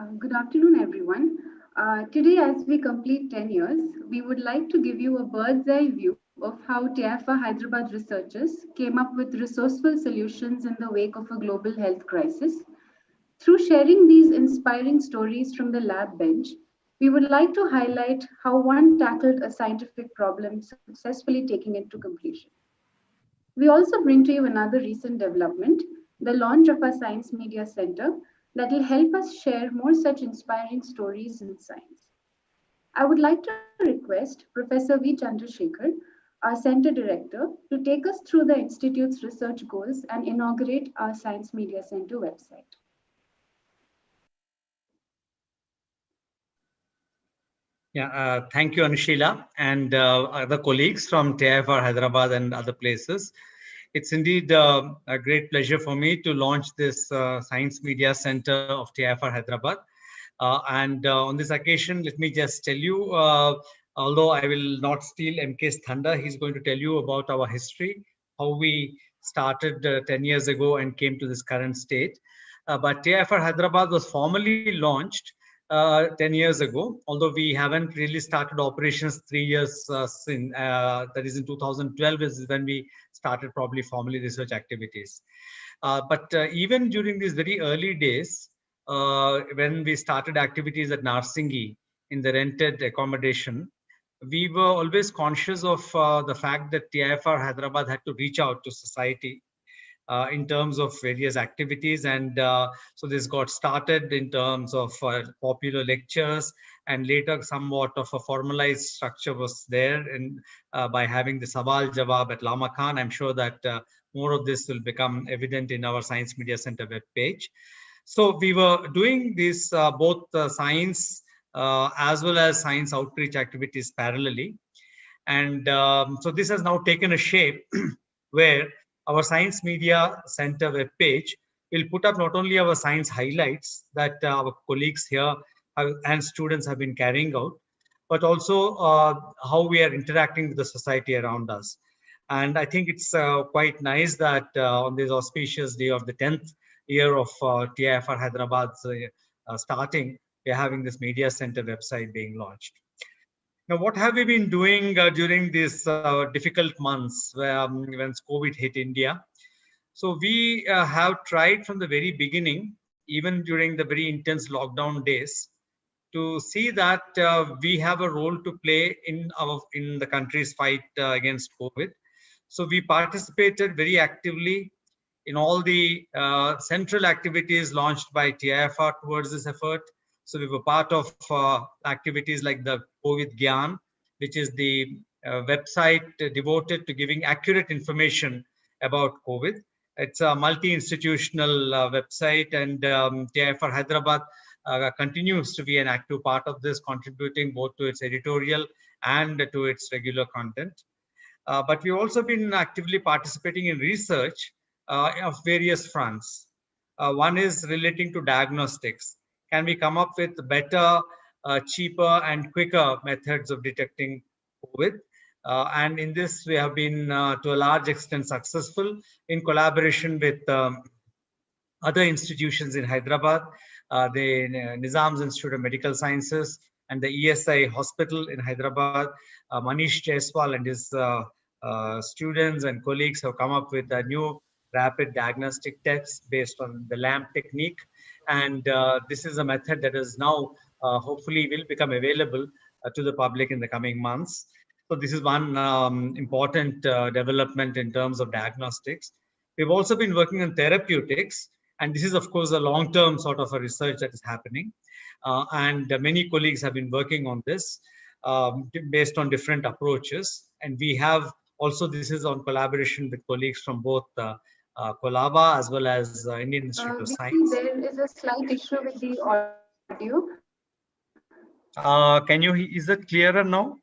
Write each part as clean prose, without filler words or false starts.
Good afternoon, everyone. Today, as we complete 10 years, we would like to give you a bird's eye view of how TIFR Hyderabad researchers came up with resourceful solutions in the wake of a global health crisis. Through sharing these inspiring stories from the lab bench, we would like to highlight how one tackled a scientific problem successfully taking it to completion. We also bring to you another recent development, the launch of our Science Media Center that will help us share more such inspiring stories in science. I would like to request Professor V. Chandrasekhar, our Center Director, to take us through the Institute's research goals and inaugurate our Science Media Center website. Yeah, thank you, Anushila, and other colleagues from TIFR Hyderabad and other places. It's indeed a great pleasure for me to launch this Science Media Center of TIFR Hyderabad. And on this occasion, let me just tell you, although I will not steal MK's thunder, he's going to tell you about our history, how we started 10 years ago and came to this current state. But TIFR Hyderabad was formally launched 10 years ago, although we haven't really started operations 3 years since. That is in 2012 is when we started probably formally research activities. But even during these very early days, when we started activities at Narsingi in the rented accommodation, we were always conscious of the fact that TIFR Hyderabad had to reach out to society in terms of various activities. And so this got started in terms of popular lectures, and later somewhat of a formalized structure was there by having the Sawal Jawab at Lama Khan. I'm sure that more of this will become evident in our Science Media Center web page. So we were doing this both science as well as science outreach activities parallelly. And so this has now taken a shape where our Science Media Center web page will put up not only our science highlights that our colleagues here and students have been carrying out, but also how we are interacting with the society around us. And I think it's quite nice that on this auspicious day of the 10th year of TIFR Hyderabad's starting, we're having this media center website being launched. Now, what have we been doing during these difficult months when COVID hit India? So we have tried from the very beginning, even during the very intense lockdown days, to see that we have a role to play in the country's fight against COVID. So we participated very actively in all the central activities launched by TIFR towards this effort. So we were part of activities like the COVID Gyan, which is the website devoted to giving accurate information about COVID. It's a multi-institutional website, and TIFR Hyderabad continues to be an active part of this, contributing both to its editorial and to its regular content. But we've also been actively participating in research of various fronts. One is relating to diagnostics. Can we come up with better, cheaper, and quicker methods of detecting COVID? And in this, we have been to a large extent successful in collaboration with other institutions in Hyderabad, the Nizam's Institute of Medical Sciences and the ESI Hospital in Hyderabad. Manish Jaiswal and his students and colleagues have come up with a new rapid diagnostic tests based on the LAMP technique. And this is a method that is now hopefully will become available to the public in the coming months. So this is one important development in terms of diagnostics. We've also been working on therapeutics, and this is of course a long-term sort of a research that is happening. And many colleagues have been working on this based on different approaches. And we have also, this is on collaboration with colleagues from both Kolaba as well as Indian Institute of Science. There is a slight issue with the audio. Is it clearer now?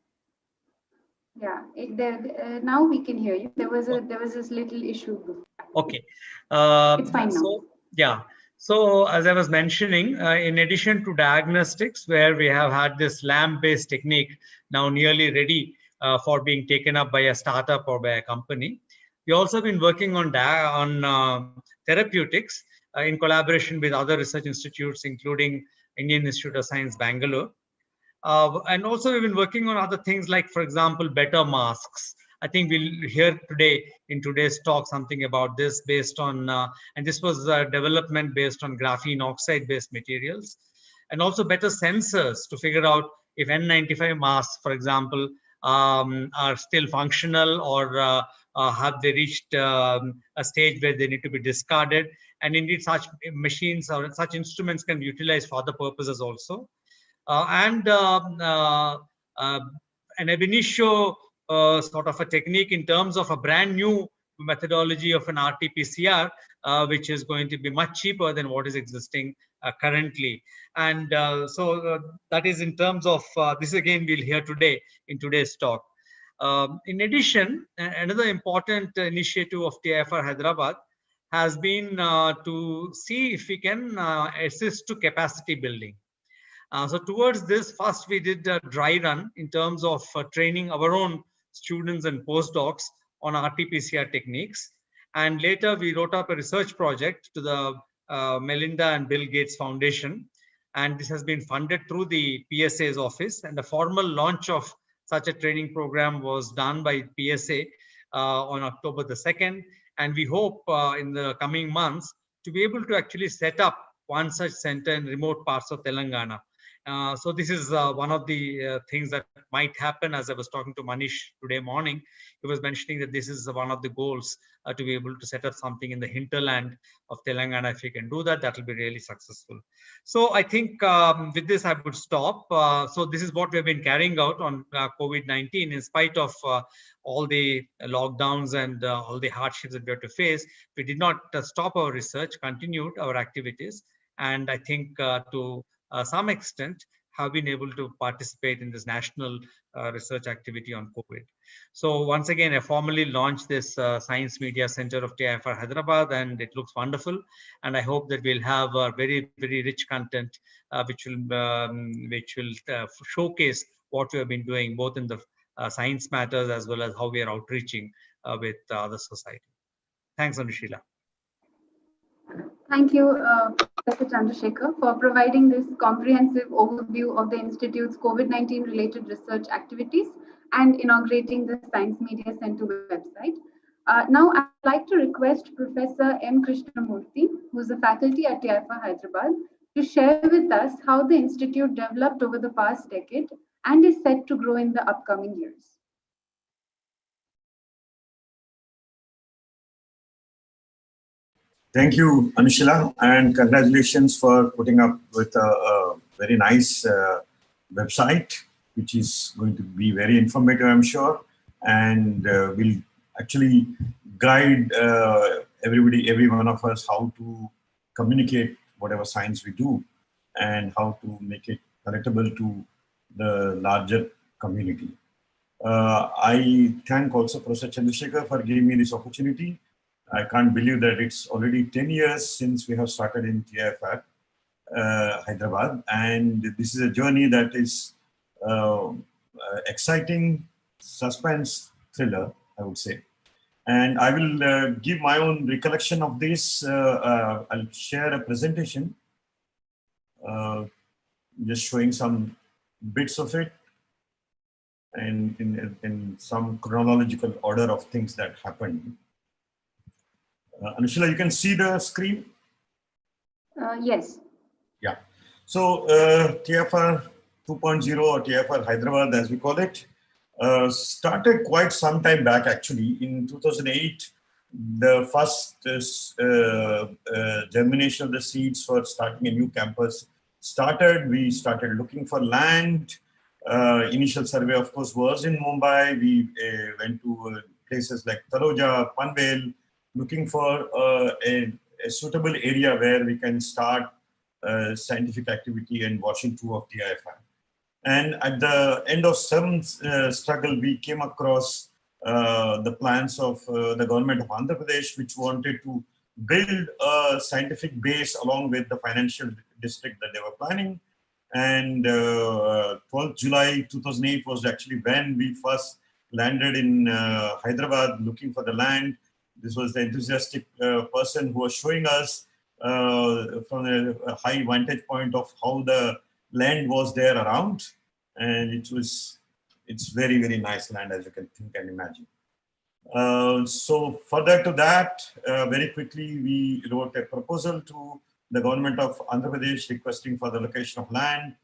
Yeah, now we can hear you. There was this little issue before. Okay. It's fine now. So, yeah. So as I was mentioning, in addition to diagnostics, where we have had this LAMP-based technique now nearly ready for being taken up by a startup or by a company, we also been working on therapeutics in collaboration with other research institutes, including Indian Institute of Science, Bangalore. And also we've been working on other things like, for example, better masks. I think we'll hear today in today's talk something about this based on, and this was development based on graphene oxide based materials, and also better sensors to figure out if N95 masks, for example, are still functional, or have they reached a stage where they need to be discarded. And indeed, such machines or such instruments can be utilized for other purposes also. And an ab initio sort of a technique in terms of a brand new methodology of an RT-PCR, which is going to be much cheaper than what is existing currently. And so that is in terms of this, again, we'll hear today in today's talk. In addition, another important initiative of TIFR Hyderabad has been to see if we can assist to capacity building. So towards this, first we did a dry run in terms of training our own students and postdocs on RT-PCR techniques. And later we wrote up a research project to the Melinda and Bill Gates Foundation. And this has been funded through the PSA's office. And the formal launch of such a training program was done by PSA on October the 2nd. And we hope in the coming months to be able to actually set up one such center in remote parts of Telangana. So this is one of the things that might happen. As I was talking to Manish today morning, he was mentioning that this is one of the goals to be able to set up something in the hinterland of Telangana. If we can do that, that will be really successful. So I think with this, I would stop. So this is what we've been carrying out on COVID-19 in spite of all the lockdowns and all the hardships that we had to face. We did not stop our research, continued our activities. And I think to some extent have been able to participate in this national research activity on COVID. So once again, I formally launched this Science Media Center of TIFR Hyderabad, and it looks wonderful. And I hope that we'll have very, very rich content which will showcase what we have been doing both in the science matters as well as how we are outreaching with the society. Thanks, Anushila. Thank you, Professor Chandrasekhar, for providing this comprehensive overview of the Institute's COVID-19 related research activities and inaugurating the Science Media Center website. Now, I'd like to request Professor M. Krishnamurthy, who is a faculty at TIFR Hyderabad, to share with us how the Institute developed over the past decade and is set to grow in the upcoming years. Thank you, Anushila, and congratulations for putting up with a very nice website, which is going to be very informative, I'm sure, and will actually guide everybody, every one of us, how to communicate whatever science we do and how to make it palatable to the larger community. I thank also Professor Chandrasekhar for giving me this opportunity. I can't believe that it's already 10 years since we have started in TIFR Hyderabad, and this is a journey that is exciting, suspense thriller, I would say. And I will give my own recollection of this. I'll share a presentation, just showing some bits of it and in some chronological order of things that happened. Anushila, you can see the screen? Yes. Yeah. So TIFR 2.0 or TIFR Hyderabad, as we call it, started quite some time back, actually. In 2008, the first germination of the seeds for starting a new campus started. We started looking for land. Initial survey, of course, was in Mumbai. We went to places like Taloja, Panvel, looking for a suitable area where we can start scientific activity and washing through of TIFR. And at the end of some struggle, we came across the plans of the government of Andhra Pradesh, which wanted to build a scientific base along with the financial district that they were planning. And 12th July 2008 was actually when we first landed in Hyderabad looking for the land. This was the enthusiastic person who was showing us from a high vantage point of how the land was there around. And it's very, very nice land, as you can think and imagine. So further to that, very quickly, we wrote a proposal to the government of Andhra Pradesh requesting for the location of land.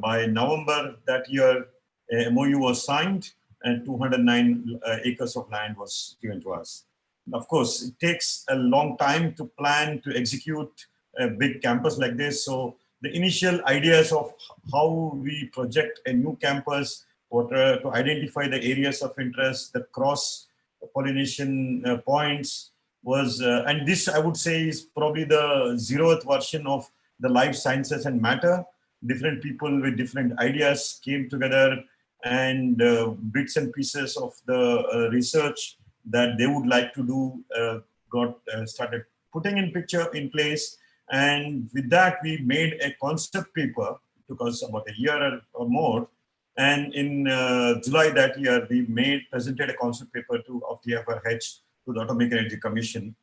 By November that year, a MOU was signed and 209 acres of land was given to us. Of course, it takes a long time to plan, to execute a big campus like this. So the initial ideas of how we project a new campus, to identify the areas of interest, the cross-pollination points was, and this I would say is probably the 0th version of the life sciences and matter. Different people with different ideas came together, and bits and pieces of the research that they would like to do got started putting in place. And with that, we made a concept paper. It took us about a year or more. And in July that year, we presented a concept paper of TIFR to the Atomic Energy Commission.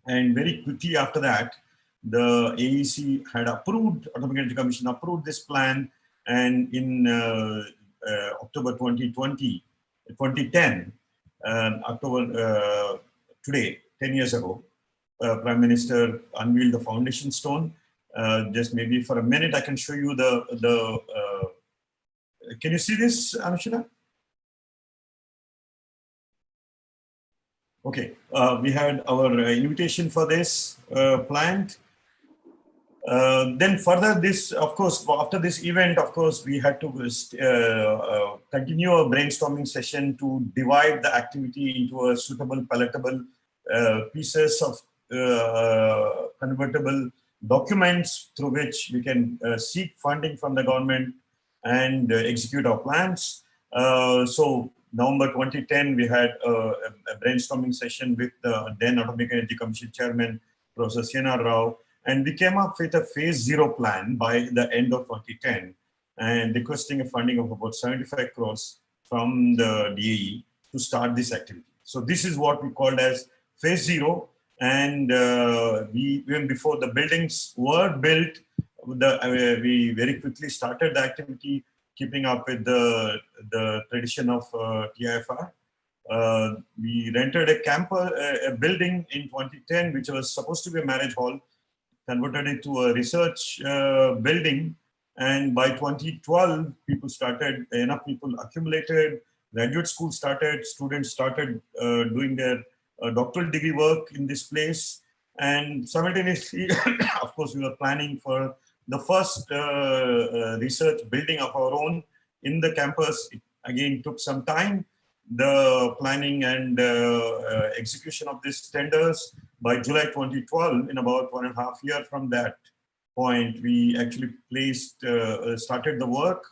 And very quickly after that, the AEC had Atomic Energy Commission approved this plan. And in October 2010, today, 10 years ago, Prime Minister unveiled the foundation stone. Just maybe for a minute, I can show you can you see this, Anushila? Okay, we had our invitation for this planned. Then further this, of course, after this event, of course, we had to continue a brainstorming session to divide the activity into a suitable, palatable pieces of convertible documents through which we can seek funding from the government and execute our plans. So November 2010, we had a brainstorming session with the then Atomic Energy Commission Chairman, Professor C.N.R. Rao, and we came up with a phase 0 plan by the end of 2010 and requesting a funding of about 75 crores from the DAE to start this activity. So this is what we called as phase 0. And even before the buildings were built, we very quickly started the activity, keeping up with the tradition of TIFR. We rented a building in 2010, which was supposed to be a marriage hall, converted it to a research building. And by 2012, enough people accumulated, graduate school started, students started doing their doctoral degree work in this place. And simultaneously, of course, we were planning for the first research building of our own in the campus. It again took some time. The planning and execution of these tenders by July 2012, in about 1.5 years from that point, we actually started the work,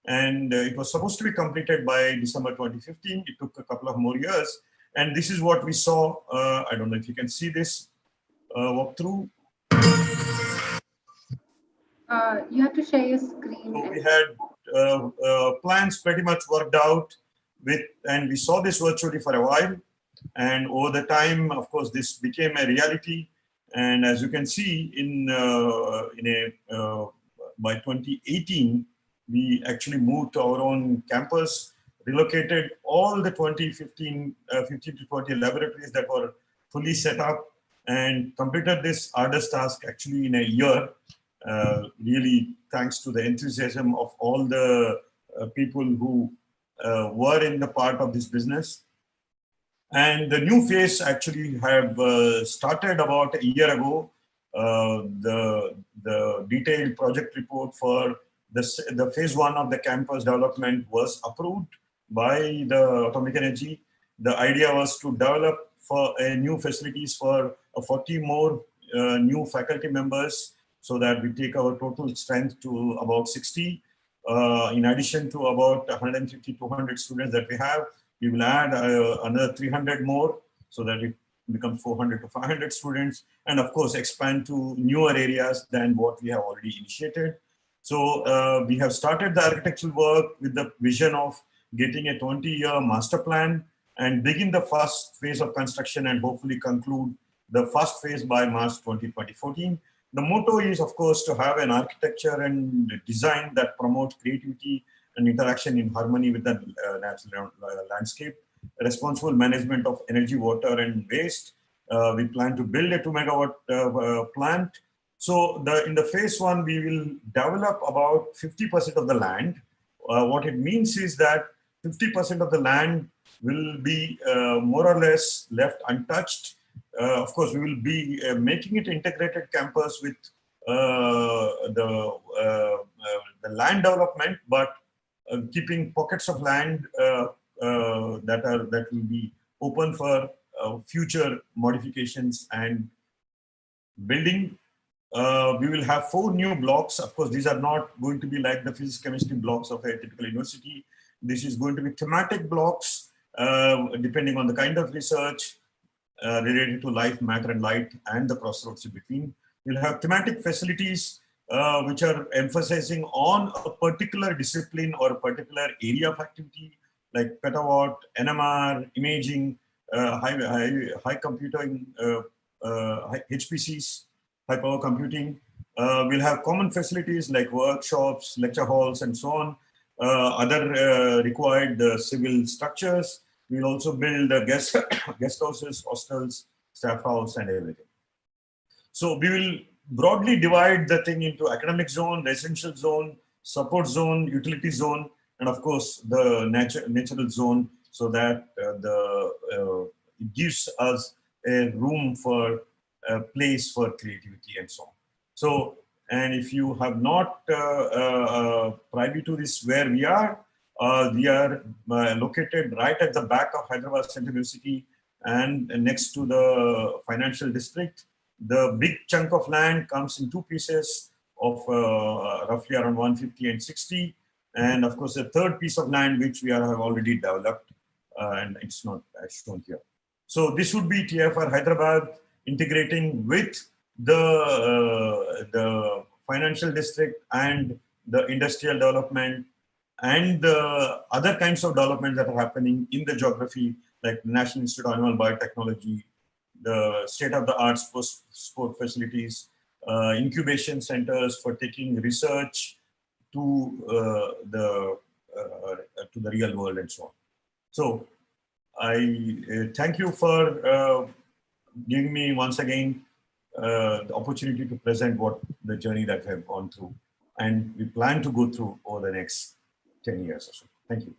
and it was supposed to be completed by December 2015. It took a couple of more years, and this is what we saw. I don't know if you can see this walkthrough. You have to share your screen. So we had plans pretty much worked out and we saw this virtually for a while. And over the time, of course, this became a reality. And as you can see, by 2018, we actually moved to our own campus, relocated all the 15 to 20 laboratories that were fully set up, and completed this arduous task actually in a year. Really thanks to the enthusiasm of all the people who were in the part of this business. And the new phase actually have started about a year ago. The detailed project report for the phase 1 of the campus development was approved by the Atomic Energy. The idea was to develop for new facilities for 40 more new faculty members, so that we take our total strength to about 60. In addition to about 150, 200 students that we have, we will add another 300 more, so that it becomes 400 to 500 students, and of course expand to newer areas than what we have already initiated. So we have started the architectural work with the vision of getting a 20-year master plan and begin the first phase of construction and hopefully conclude the first phase by March 2014. The motto is, of course, to have an architecture and design that promotes creativity and interaction in harmony with the natural landscape, responsible management of energy, water, and waste. We plan to build a 2 megawatt plant. So in the phase one, we will develop about 50% of the land. What it means is that 50% of the land will be more or less left untouched. Of course, we will be making it integrated campus with the land development, but keeping pockets of land that will be open for future modifications and building. We will have 4 new blocks. Of course, these are not going to be like the physics chemistry blocks of a typical university. This is going to be thematic blocks, depending on the kind of research related to life, matter, and light, and the crossroads in between. We'll have thematic facilities which are emphasizing on a particular discipline or a particular area of activity, like petawatt, NMR, imaging, high computing, HPCs, high power computing. We'll have common facilities like workshops, lecture halls, and so on. Other required civil structures. We'll also build guest houses, hostels, staff house, and everything. So we will broadly divide the thing into academic zone, residential zone, support zone, utility zone, and of course the natural zone, so that it gives us a room for a place for creativity and so on. So, and if you have not privy to this where we are located right at the back of Hyderabad Central University and next to the financial district. The big chunk of land comes in 2 pieces of roughly around 150 and 60. And of course, the third piece of land, which we have already developed, and it's not shown here. So this would be TIFR Hyderabad integrating with the financial district and the industrial development and the other kinds of developments that are happening in the geography, like the National Institute of Animal Biotechnology, the state-of-the-art sport facilities, incubation centers for taking research to the real world and so on. So I thank you for giving me once again the opportunity to present what the journey that we have gone through, and we plan to go through over the next 10 years or so. Thank you.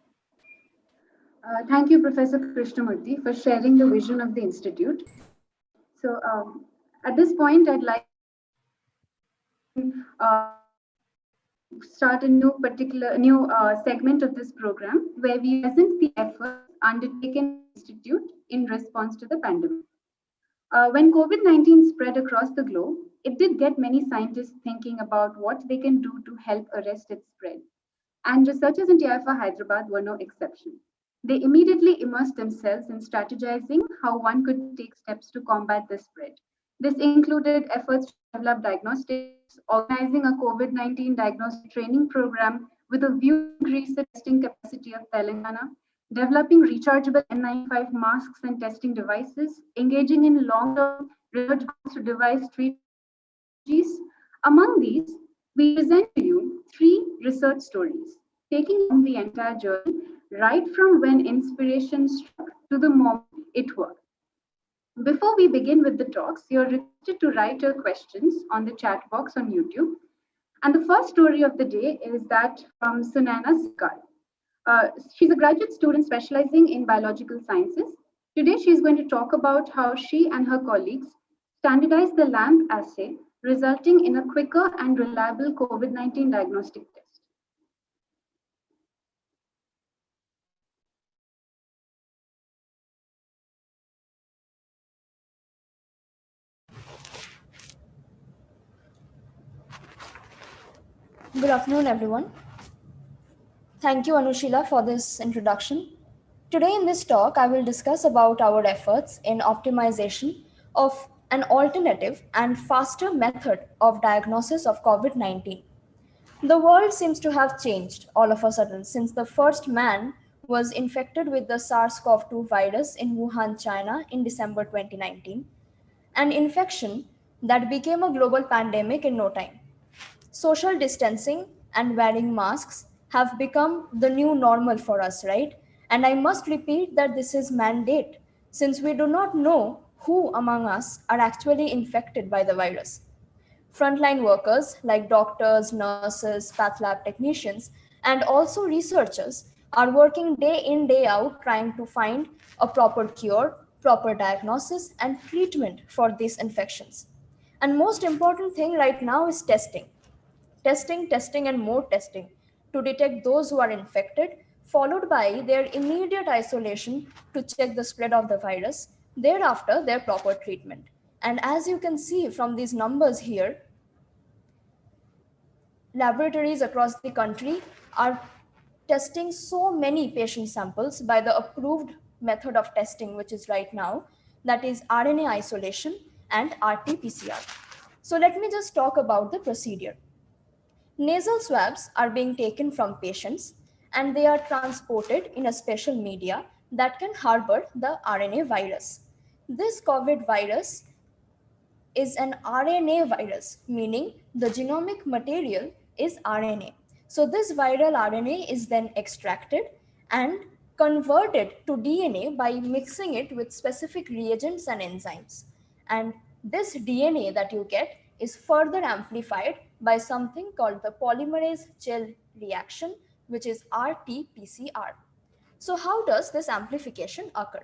Thank you, Professor Krishnamurthy, for sharing the vision of the Institute. So at this point, I'd like to start a new segment of this program where we present the efforts undertaken by the Institute in response to the pandemic. When COVID-19 spread across the globe, it did get many scientists thinking about what they can do to help arrest its spread. And researchers in TIFR Hyderabad were no exception. They immediately immersed themselves in strategizing how one could take steps to combat the spread. This included efforts to develop diagnostics, organizing a COVID-19 diagnostic training program with a view to increase the testing capacity of Telangana, developing rechargeable N95 masks and testing devices, engaging in long-term research to devise treatments. Among these, we present to you 3 research stories, taking on the entire journey, right from when inspiration struck to the moment it worked. Before we begin with the talks, you're requested to write your questions on the chat box on YouTube. And the first story of the day is that from Sunana Sikar. She's a graduate student specializing in biological sciences. Today, she's going to talk about how she and her colleagues standardized the LAMP assay, resulting in a quicker and reliable COVID-19 diagnostic test. Good afternoon, everyone. Thank you, Anushila, for this introduction. Today in this talk, I will discuss about our efforts in optimization of an alternative and faster method of diagnosis of COVID-19. The world seems to have changed all of a sudden since the first man was infected with the SARS-CoV-2 virus in Wuhan, China in December 2019. an infection that became a global pandemic in no time. Social distancing and wearing masks have become the new normal for us, right? And I must repeat that this is mandate since we do not know who among us are actually infected by the virus. Frontline workers like doctors, nurses, path lab technicians, and also researchers are working day in, day out trying to find a proper cure, proper diagnosis, and treatment for these infections. And most important thing right now is testing. Testing, and more testing to detect those who are infected, followed by their immediate isolation to check the spread of the virus, thereafter, their proper treatment. And as you can see from these numbers here, laboratories across the country are testing so many patient samples by the approved method of testing, which is right now, that is RNA isolation and RT-PCR. So let me just talk about the procedure. Nasal swabs are being taken from patients and they are transported in a special media that can harbor the RNA virus. This COVID virus is an RNA virus, meaning the genomic material is RNA. So this viral RNA is then extracted and converted to DNA by mixing it with specific reagents and enzymes. And this DNA that you get is further amplified by something called the polymerase gel reaction, which is RT-PCR. So how does this amplification occur?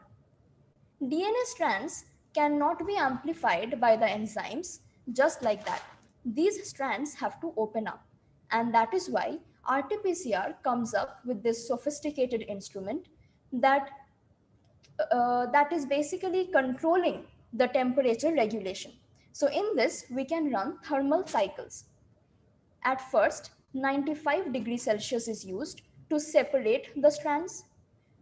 DNA strands cannot be amplified by the enzymes just like that. These strands have to open up. And that is why RT-PCR comes up with this sophisticated instrument that is basically controlling the temperature regulation. So in this, we can run thermal cycles. At first, 95 degrees Celsius is used to separate the strands,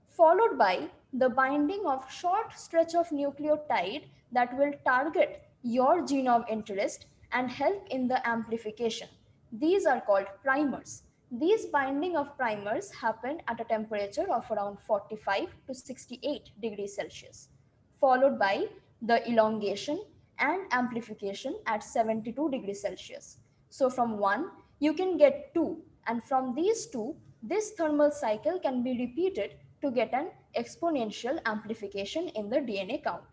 followed by the binding of short stretch of nucleotide that will target your gene of interest and help in the amplification. These are called primers. These binding of primers happen at a temperature of around 45 to 68 degrees Celsius, followed by the elongation and amplification at 72 degrees Celsius. So from 1, you can get 2, and from these 2, this thermal cycle can be repeated to get an exponential amplification in the DNA count.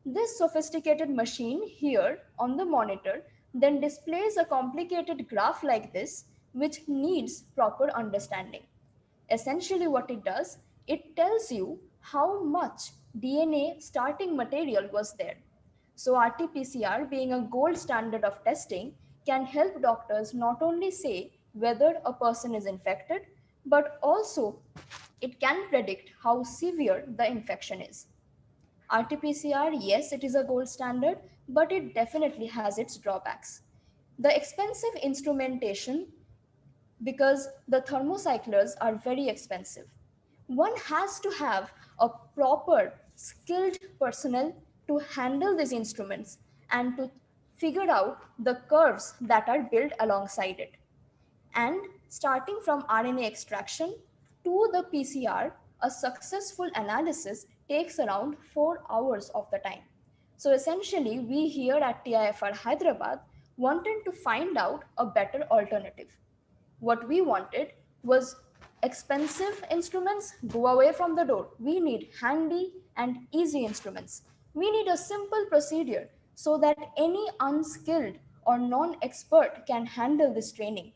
This sophisticated machine here on the monitor then displays a complicated graph like this, which needs proper understanding. Essentially what it does, it tells you how much DNA starting material was there. So RT-PCR, being a gold standard of testing, can help doctors not only say whether a person is infected, but also it can predict how severe the infection is. RT-PCR, yes, it is a gold standard, but it definitely has its drawbacks. The expensive instrumentation, because the thermocyclers are very expensive. One has to have a proper skilled personnel to handle these instruments and to figure out the curves that are built alongside it. And starting from RNA extraction to the PCR, a successful analysis takes around 4 hours of the time. So essentially, we here at TIFR Hyderabad wanted to find out a better alternative. What we wanted was expensive instruments, go away from the door. We need handy and easy instruments. We need a simple procedure so that any unskilled or non-expert can handle this training.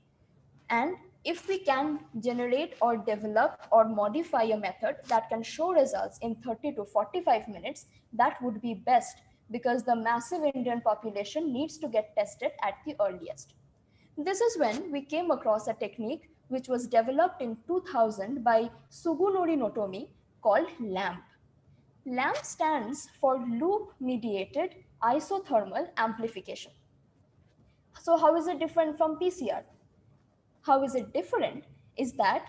And if we can generate or develop or modify a method that can show results in 30 to 45 minutes, that would be best because the massive Indian population needs to get tested at the earliest. This is when we came across a technique which was developed in 2000 by Sugunori Notomi called LAMP. LAMP stands for Loop Mediated Isothermal Amplification. So how is it different from PCR? How is it different is that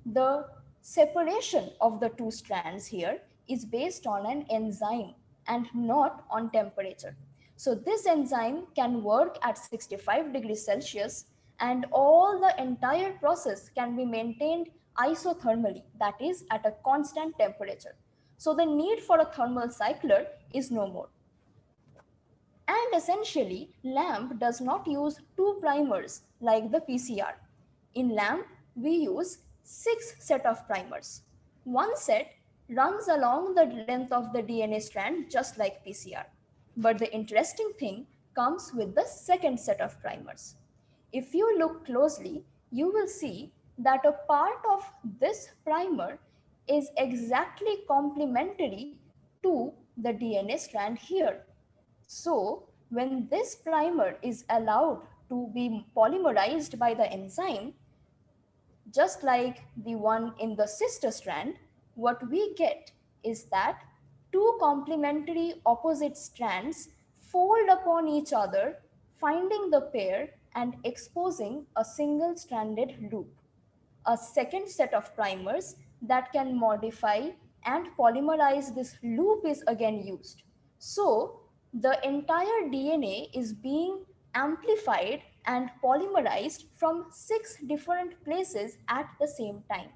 the separation of the two strands here is based on an enzyme and not on temperature. So this enzyme can work at 65 degrees Celsius and all the entire process can be maintained isothermally, that is at a constant temperature. So the need for a thermal cycler is no more. And essentially, LAMP does not use two primers like the PCR. In LAMP, we use 6 sets of primers. One set runs along the length of the DNA strand just like PCR. But the interesting thing comes with the second set of primers. If you look closely, you will see that a part of this primer is exactly complementary to the DNA strand here. So, when this primer is allowed to be polymerized by the enzyme, just like the one in the sister strand, what we get is that two complementary opposite strands fold upon each other, finding the pair and exposing a single stranded loop. A second set of primers that can modify and polymerize this loop is again used. So the entire DNA is being amplified and polymerized from 6 different places at the same time.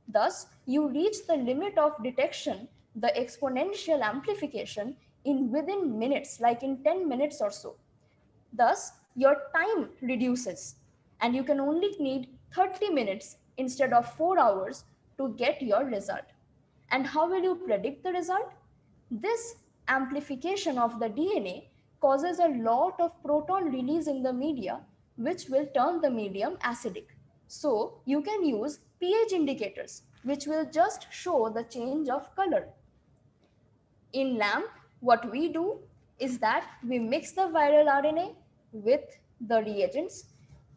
Thus, you reach the limit of detection, the exponential amplification, in within minutes, like in 10 minutes or so. Thus, your time reduces and you can only need 30 minutes instead of 4 hours to get your result. And how will you predict the result? This amplification of the DNA causes a lot of proton release in the media, which will turn the medium acidic. So you can use pH indicators, which will just show the change of color. In LAMP, what we do is that we mix the viral RNA with the reagents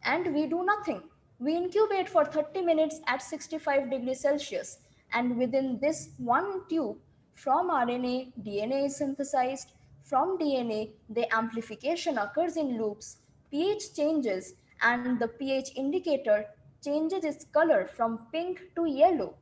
and we do nothing. We incubate for 30 minutes at 65 degrees Celsius, and within this one tube, from RNA, DNA is synthesized. From DNA, the amplification occurs in loops, pH changes, and the pH indicator changes its color from pink to yellow,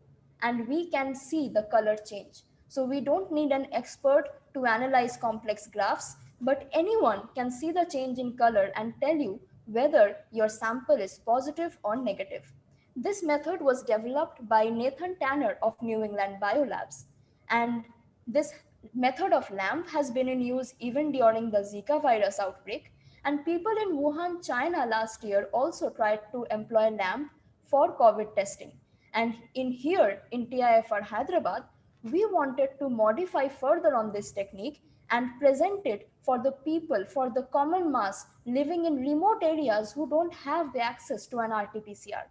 and we can see the color change. So we don't need an expert to analyze complex graphs, but anyone can see the change in color and tell you whether your sample is positive or negative. This method was developed by Nathan Tanner of New England Biolabs, and this method of LAMP has been in use even during the Zika virus outbreak, and people in Wuhan, China last year also tried to employ LAMP for COVID testing. And in here, in TIFR Hyderabad, we wanted to modify further on this technique and present it for the people, for the common mass living in remote areas who don't have the access to an RT-PCR.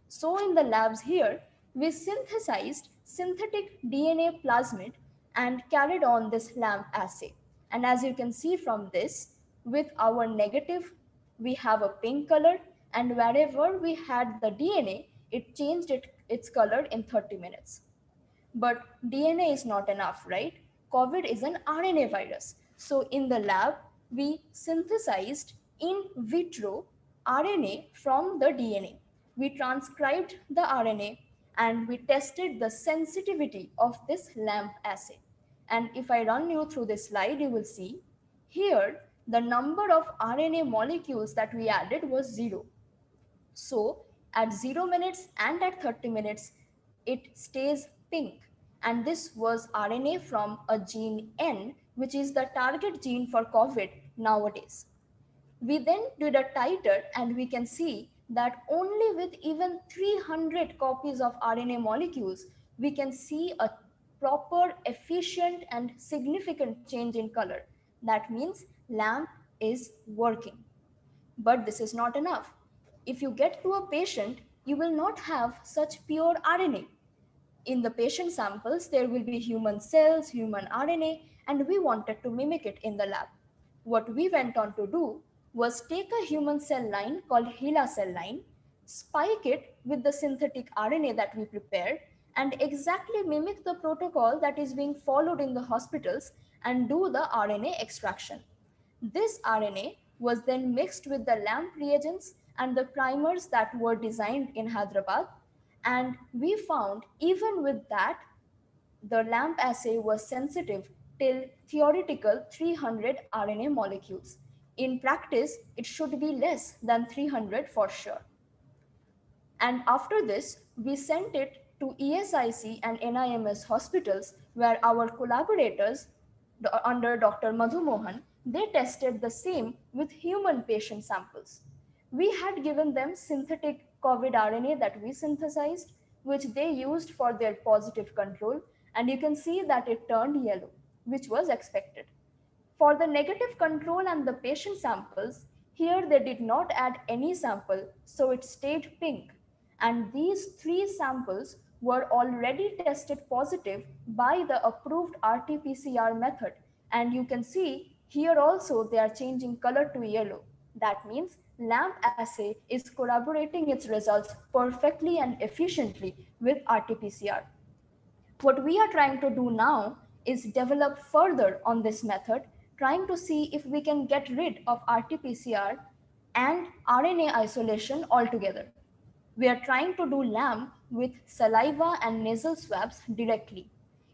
So in the labs here, we synthesized synthetic DNA plasmid and carried on this LAMP assay. And as you can see from this, with our negative, we have a pink color, and wherever we had the DNA, it changed its color in 30 minutes. But DNA is not enough, right? COVID is an RNA virus. So in the lab, we synthesized in vitro RNA from the DNA. We transcribed the RNA and we tested the sensitivity of this LAMP assay. And if I run you through this slide, you will see here the number of RNA molecules that we added was 0. So at 0 minutes and at 30 minutes, it stays pink. And this was RNA from a gene N, which is the target gene for COVID nowadays. We then did a titer and we can see that only with even 300 copies of RNA molecules, we can see a proper, efficient, and significant change in color. That means LAMP is working. But this is not enough. If you get to a patient, you will not have such pure RNA. In the patient samples, there will be human cells, human RNA, and we wanted to mimic it in the lab. What we went on to do was take a human cell line called HeLa cell line, spike it with the synthetic RNA that we prepared, and exactly mimic the protocol that is being followed in the hospitals and do the RNA extraction. This RNA was then mixed with the LAMP reagents and the primers that were designed in Hyderabad. And we found even with that, the LAMP assay was sensitive till theoretical 300 RNA molecules. In practice, it should be less than 300 for sure. And after this, we sent it to ESIC and NIMS hospitals where our collaborators under Dr. Madhu Mohan, they tested the same with human patient samples. We had given them synthetic COVID RNA that we synthesized, which they used for their positive control, and you can see that it turned yellow, which was expected. For the negative control and the patient samples, here they did not add any sample, so it stayed pink. And these three samples were already tested positive by the approved RT-PCR method. And you can see here also they are changing color to yellow. That means LAMP assay is corroborating its results perfectly and efficiently with RT-PCR. What we are trying to do now is develop further on this method, trying to see if we can get rid of RT-PCR and RNA isolation altogether. We are trying to do LAMP with saliva and nasal swabs directly.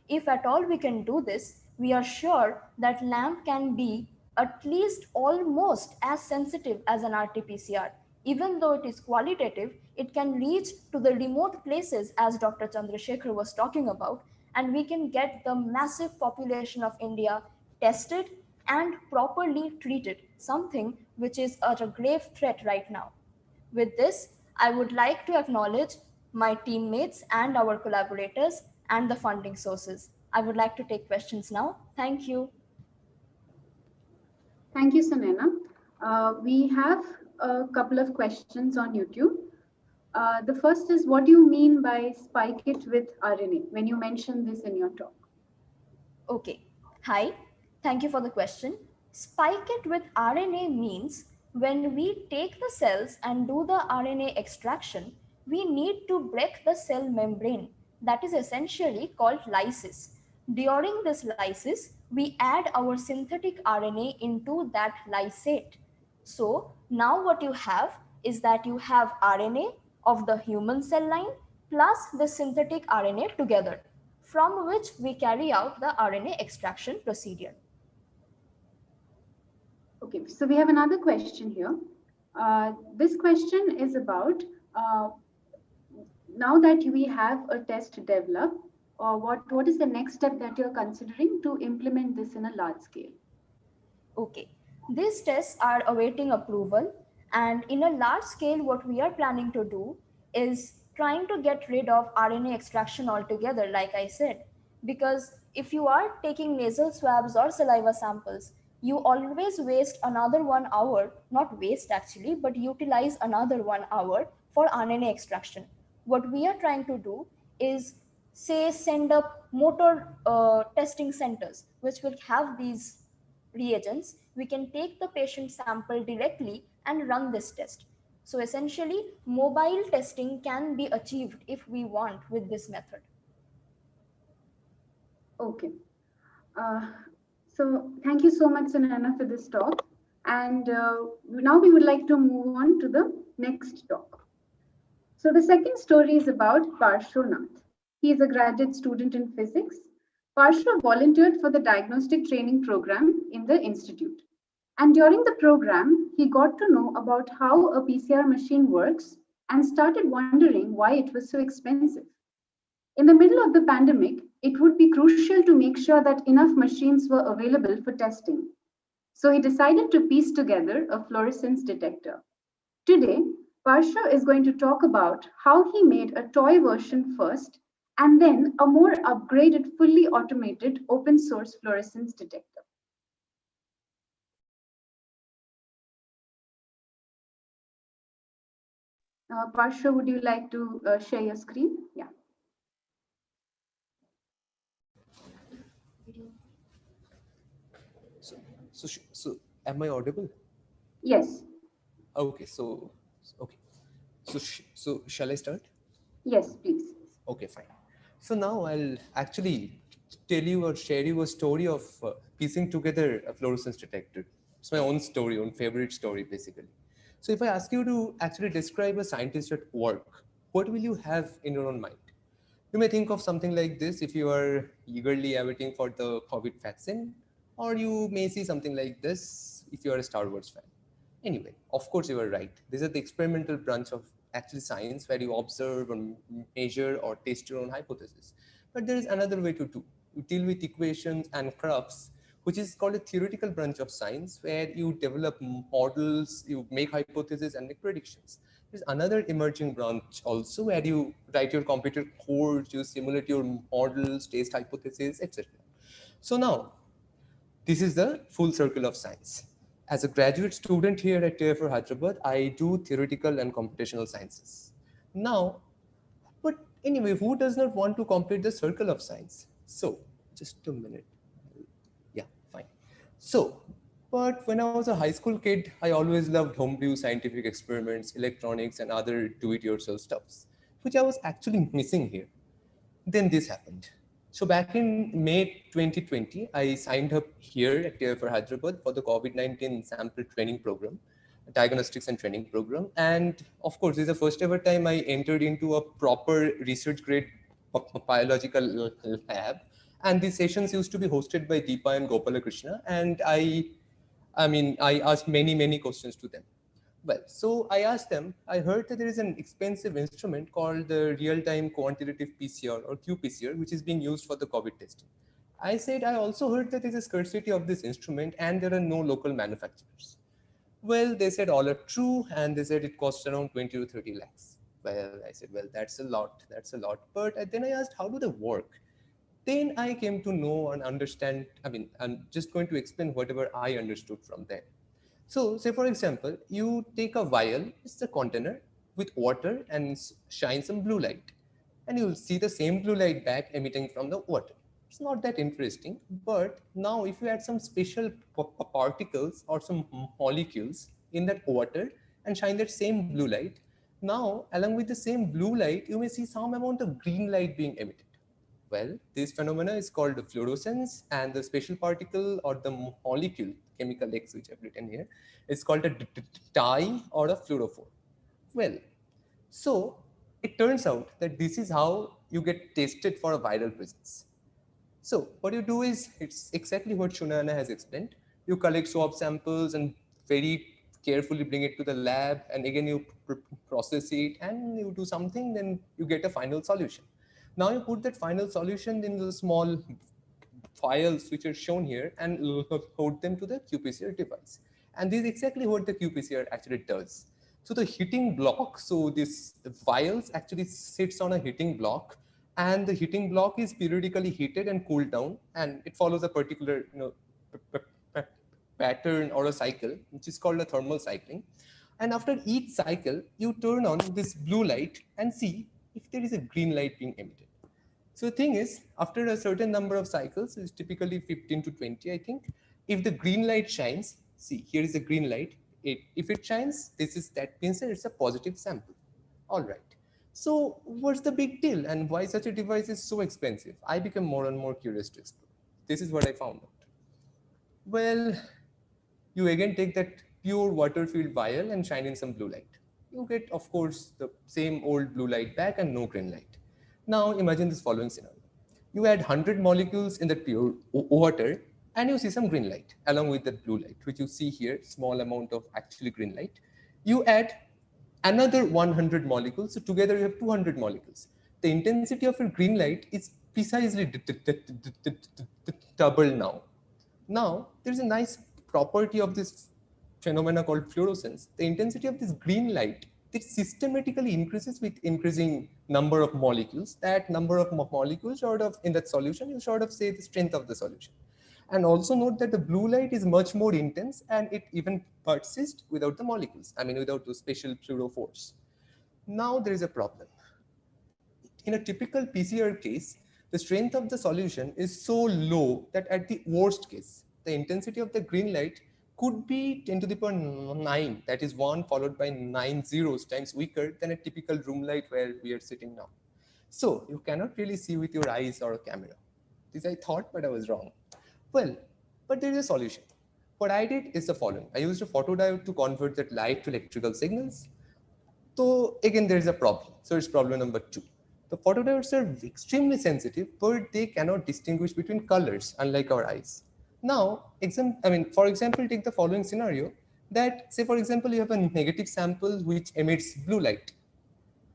If at all we can do this, we are sure that LAMP can be at least almost as sensitive as an RT-PCR. Even though it is qualitative, it can reach to the remote places as Dr. Chandrasekhar was talking about, and we can get the massive population of India tested and properly treated, something which is a grave threat right now. With this, I would like to acknowledge my teammates and our collaborators and the funding sources. I would like to take questions now. Thank you. Thank you, Sunena. We have a couple of questions on YouTube. The first is, what do you mean by spike it with RNA when you mentioned this in your talk? Okay. Hi. Thank you for the question. Spike it with RNA means when we take the cells and do the RNA extraction, we need to break the cell membrane. That is essentially called lysis. During this lysis, we add our synthetic RNA into that lysate. So now what you have is that you have RNA of the human cell line plus the synthetic RNA together, from which we carry out the RNA extraction procedure. Okay, so we have another question here. This question is about now that we have a test developed, what is the next step that you're considering to implement this in a large scale? Okay, these tests are awaiting approval, and in a large scale, what we are planning to do is trying to get rid of RNA extraction altogether, like I said, because if you are taking nasal swabs or saliva samples, you always waste another 1 hour, not waste actually, but utilize another 1 hour for RNA extraction. What we are trying to do is, say, send up motor testing centers, which will have these reagents. We can take the patient sample directly and run this test. So essentially, mobile testing can be achieved if we want with this method. Okay. So thank you so much, Sunana, for this talk. And now we would like to move on to the next talk. So the second story is about Parshvanath. He is a graduate student in physics. Parshva volunteered for the diagnostic training program in the institute. And during the program, he got to know about how a PCR machine works and started wondering why it was so expensive. In the middle of the pandemic, it would be crucial to make sure that enough machines were available for testing. So he decided to piece together a fluorescence detector. Today, Parsha is going to talk about how he made a toy version first and then a more upgraded, fully automated open source fluorescence detector. Parsha, would you like to share your screen? Yeah. So am I audible? Yes. Okay, okay. So shall I start? Yes, please. Okay, fine. So now I'll actually tell you or share you a story of piecing together a fluorescence detector. It's my own story, own favorite story, basically. So if I ask you to actually describe a scientist at work, what will you have in your own mind? You may think of something like this if you are eagerly awaiting for the COVID vaccine, or you may see something like this if you are a Star Wars fan. Anyway, of course you are right. This is the experimental branch of actually science where you observe or measure or test your own hypothesis. But there is another way to do. You deal with equations and graphs which is called a theoretical branch of science, where you develop models, you make hypotheses and make predictions. There's another emerging branch also where you write your computer code, you simulate your models, test hypotheses, etc. So now, this is the full circle of science. As a graduate student here at TIFR Hyderabad, I do theoretical and computational sciences. Now, but anyway, who does not want to complete the circle of science? So, just a minute. Yeah, fine. So, but when I was a high school kid, I always loved homebrew scientific experiments, electronics, and other do-it-yourself stuffs, which I was actually missing here. Then this happened. So back in May 2020, I signed up here at TIFR Hyderabad for the COVID-19 sample training program, diagnostics and training program. And of course, this is the first ever time I entered into a proper research grade biological lab. And these sessions used to be hosted by Deepa and Gopalakrishna. And I asked many questions to them. Well, so I asked them, I heard that there is an expensive instrument called the real-time quantitative PCR or qPCR, which is being used for the COVID testing. I said, I also heard that there is a scarcity of this instrument and there are no local manufacturers. Well, they said all are true, and they said it costs around 20 to 30 lakhs. Well, I said, well, that's a lot. But then I asked, how do they work? Then I came to know and understand. I'm just going to explain whatever I understood from them. So say for example, you take a vial, it's a container with water and shine some blue light, and you'll see the same blue light back emitting from the water. It's not that interesting, but now if you add some special particles or some molecules in that water and shine that same blue light, now along with the same blue light, you may see some amount of green light being emitted. Well, this phenomena is called fluorescence, and the special particle or the molecule, chemical X, which I've written here, is called a dye or a fluorophore. Well, so it turns out that this is how you get tested for a viral presence. So what you do is, it's exactly what Shunana has explained. You collect swab samples and very carefully bring it to the lab, and again you process it and you do something, then you get a final solution. Now you put that final solution in the small files which are shown here and load them to the qPCR device. And this is exactly what the qPCR actually does. So the heating block, so this vials actually sits on a heating block, and the heating block is periodically heated and cooled down, and it follows a particular pattern or a cycle, which is called a thermal cycling. And after each cycle, you turn on this blue light and see if there is a green light being emitted. So the thing is, after a certain number of cycles, it's typically 15 to 20, I think, if the green light shines, see, here is a green light. If it shines, that means that it's a positive sample. All right. So what's the big deal, and why such a device is so expensive? I became more and more curious to explore. This is what I found out. Well, you again take that pure water-filled vial and shine in some blue light. You get, of course, the same old blue light back and no green light. Now imagine this following scenario. You add 100 molecules in that pure water and you see some green light along with that blue light, which you see here, small amount of actually green light. You add another 100 molecules, so together you have 200 molecules. The intensity of your green light is precisely double now. Now, there's a nice property of this phenomena called fluorescence. The intensity of this green light, it systematically increases with increasing number of molecules. That number of molecules sort of in that solution, you sort of say the strength of the solution. And also note that the blue light is much more intense and it even persists without the molecules, without the special fluorophores. Now there is a problem. In a typical PCR case, the strength of the solution is so low that at the worst case, the intensity of the green light could be 10 to the power 9, that is 1 followed by 9 zeros times weaker than a typical room light where we are sitting now. So you cannot really see with your eyes or a camera. This I thought, but I was wrong. Well, but there is a solution. What I did is the following. I used a photodiode to convert that light to electrical signals. So again, there is a problem. So it's problem number 2. The photodiodes are extremely sensitive, but they cannot distinguish between colors, unlike our eyes. Now, for example, take the following scenario that, say, for example, you have a negative sample which emits blue light.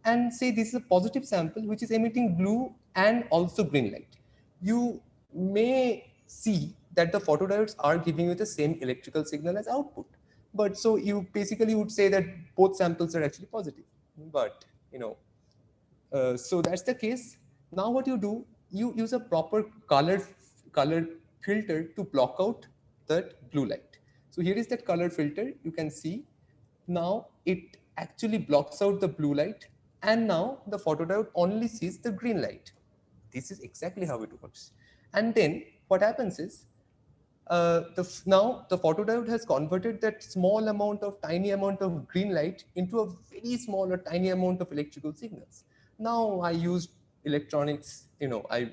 And say this is a positive sample which is emitting blue and also green light. You may see that the photodiodes are giving you the same electrical signal as output. But so you basically would say that both samples are actually positive. But so that's the case. Now what you do, you use a proper color filter to block out that blue light. So here is that color filter. You can see now it actually blocks out the blue light, and now the photodiode only sees the green light. This is exactly how it works. And then what happens is, now the photodiode has converted that small amount of tiny amount of green light into a very small or tiny amount of electrical signals. Now I used electronics, I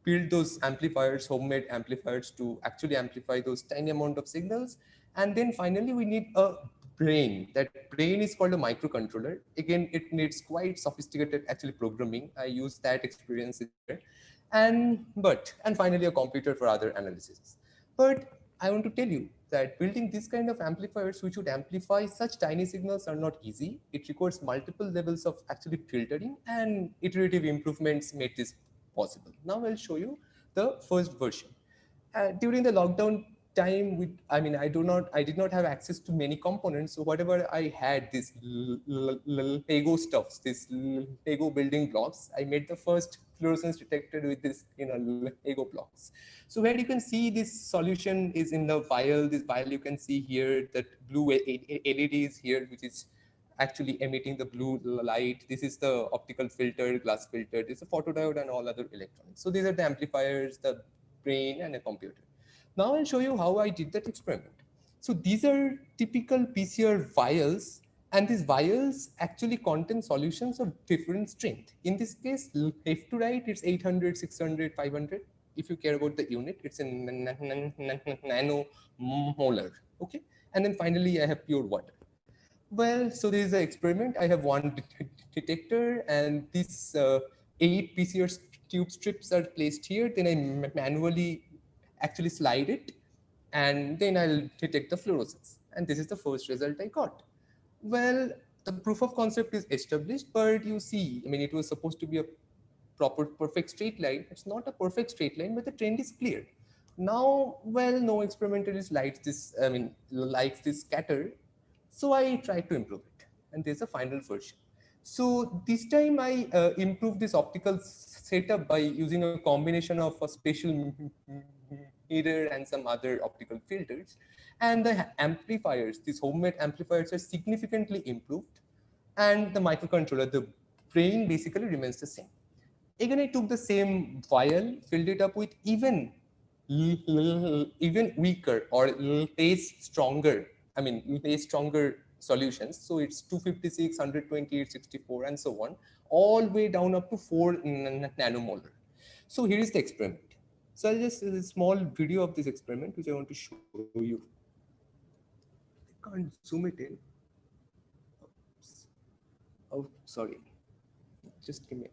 build those amplifiers, homemade amplifiers, to actually amplify those tiny amount of signals. And then finally we need a brain. That brain is called a microcontroller. Again, it needs quite sophisticated actually programming. I use that experience there. And finally a computer for other analysis. But I want to tell you that building this kind of amplifiers which would amplify such tiny signals are not easy. It requires multiple levels of actually filtering, and iterative improvements made this possible. Now I'll show you the first version. During the lockdown time, I did not have access to many components. So whatever I had, this Lego stuffs, this Lego building blocks, I made the first fluorescence detector with this, Lego blocks. So where you can see this solution is in the vial. This vial you can see here, that blue LED is here, which is actually emitting the blue light. This is the optical filter, glass filter. This is a photodiode and all other electronics. So these are the amplifiers, the brain, and a computer. Now I'll show you how I did that experiment. So these are typical PCR vials, and these vials actually contain solutions of different strength. In this case, left to right, it's 800, 600, 500. If you care about the unit, it's in nanomolar. Okay, and then finally I have pure water. Well, so there is an experiment. I have one detector, and these 8 PCR tube strips are placed here. Then I manually actually slide it, and then I'll detect the fluorescence. And this is the first result I got. Well, the proof of concept is established, but you see, it was supposed to be a perfect straight line. It's not a perfect straight line, but the trend is clear. Now, well, no experimentalist likes this scatter. So I tried to improve it, and there's a final version. So this time I improved this optical setup by using a combination of a special mirror and some other optical filters. And the amplifiers, these homemade amplifiers, are significantly improved. And the microcontroller, the brain, basically remains the same. Again, I took the same vial, filled it up with even weaker or less stronger solutions. So it's 256, 128, 64, and so on, all the way down up to 4 nanomolar. So here is the experiment. So I'll just a small video of this experiment, which I want to show you. I can't zoom it in. Oops. Oh, sorry. Just give me.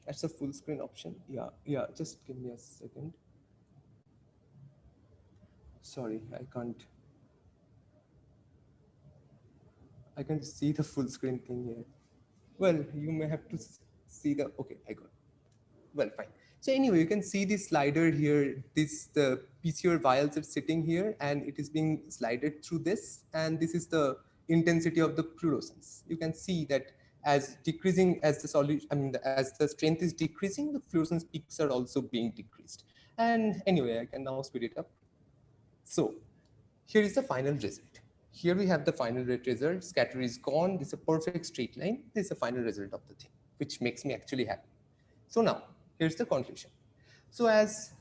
That's a full screen option. Yeah. Just give me a second. Sorry, I can't see the full screen thing here. Well, you may have to see the, okay, I got it. Well, fine. So anyway, you can see this slider here. The PCR vials are sitting here, and it is being slided through this. And this is the intensity of the fluorescence. You can see that as decreasing as the solution, as the strength is decreasing, the fluorescence peaks are also being decreased. And anyway, I can now speed it up. So here is the final result. Here we have the final result. Scatter is gone. This is a perfect straight line. This is the final result of the thing, which makes me actually happy. So now, here's the conclusion. So as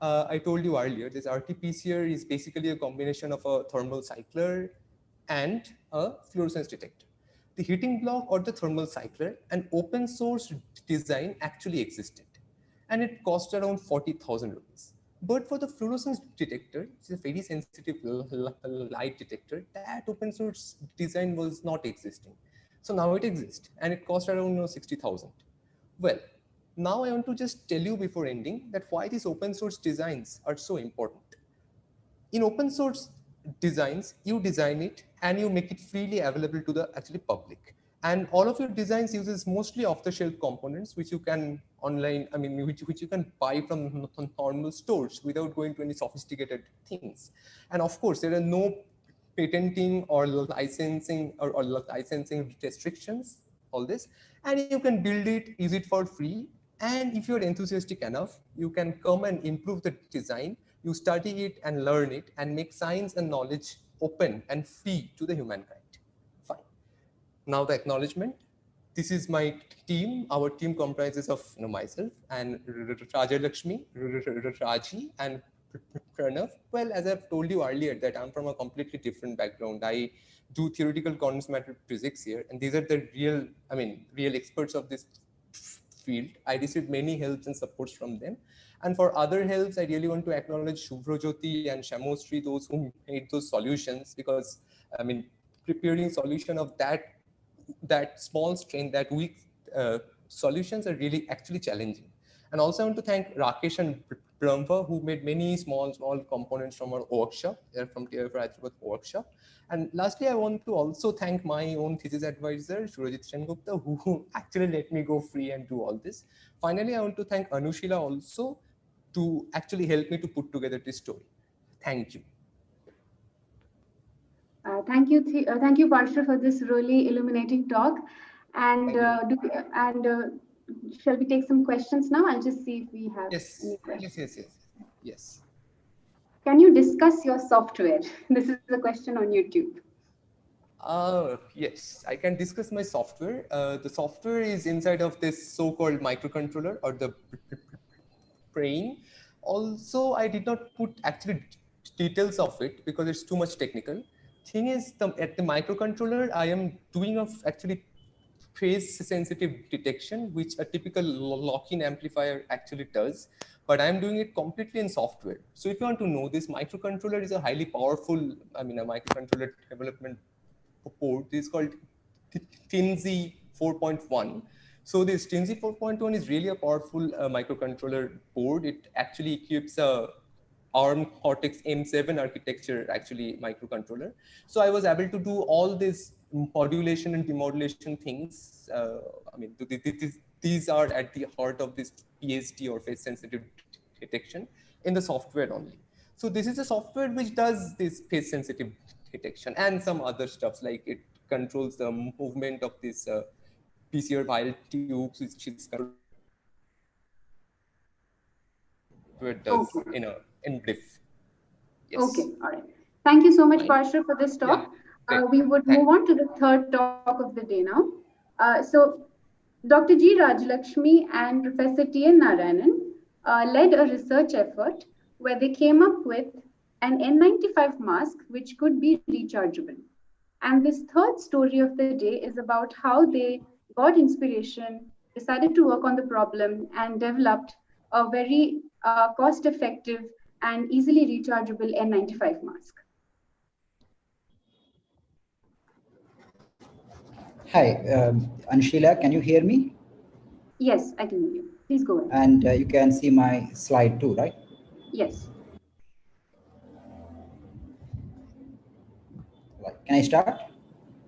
I told you earlier, this RT-PCR is basically a combination of a thermal cycler and a fluorescence detector. The heating block or the thermal cycler, an open source design, actually existed, and it cost around 40,000 rupees. But for the fluorescence detector, which is a very sensitive light detector, that open source design was not existing. So now it exists, and it cost around 60,000. Well, now I want to just tell you before ending that why these open source designs are so important. In open source designs, you design it and you make it freely available to the actually public. And all of your designs uses mostly off-the-shelf components, which you can online, I mean, which you can buy from normal stores without going to any sophisticated things. And of course, there are no patenting or licensing restrictions, all this. And you can build it, use it for free. And if you're enthusiastic enough, you can come and improve the design. You study it and learn it and make science and knowledge open and free to the humankind. Fine. Now the acknowledgement. This is my team. Our team comprises of myself and Rajalakshmi, Raji, and Pranav. Well, as I've told you earlier, that I'm from a completely different background. I do theoretical condensed matter physics here, and these are the real experts of this field. I received many helps and supports from them. And for other helps, I really want to acknowledge Shubhrojyoti and Shamostri, those who made those solutions, because I mean, preparing solution of that small strain, that weak solutions are really actually challenging. And also I want to thank Rakesh and Brahma, who made many small components from our workshop, from TIFR Hyderabad workshop. And lastly, I want to also thank my own thesis advisor, Surajit Sengupta, who actually let me go free and do all this. Finally, I want to thank Anushila also to actually help me to put together this story. Thank you. Thank you, Parshva, for this really illuminating talk. And shall we take some questions now? I'll just see if we have any questions. Yes. Can you discuss your software? This is a question on YouTube. Yes, I can discuss my software. The software is inside of this so-called microcontroller or the brain. Also, I did not put actually details of it because it's too much technical. Thing is, at the microcontroller, I am doing actually phase sensitive detection, which a typical lock-in amplifier actually does, but I'm doing it completely in software. So if you want to know, this microcontroller is a highly powerful, a microcontroller development board. This is called TINZ 4.1. So this TINZ 4.1 is really a powerful microcontroller board. It actually equips a ARM Cortex M7 architecture, actually microcontroller. So I was able to do all this modulation and demodulation things. These are at the heart of this PST or phase sensitive detection in the software only. So this is a software which does this phase sensitive detection and some other stuff, like it controls the movement of this PCR vial tubes, which is controlled does in brief. Yes. Okay, all right. Thank you so much, Parshva, for this talk. Yeah, we would move on to the third talk of the day now. So Dr. G. Rajalakshmi and Professor T.N. Narayanan led a research effort where they came up with an N95 mask which could be rechargeable. And this third story of the day is about how they got inspiration, decided to work on the problem, and developed a very cost-effective and easily rechargeable N95 mask. Hi, Anshila, can you hear me? Yes, I can hear you. Please go ahead. And you can see my slide too, right? Yes. Right. Can I start?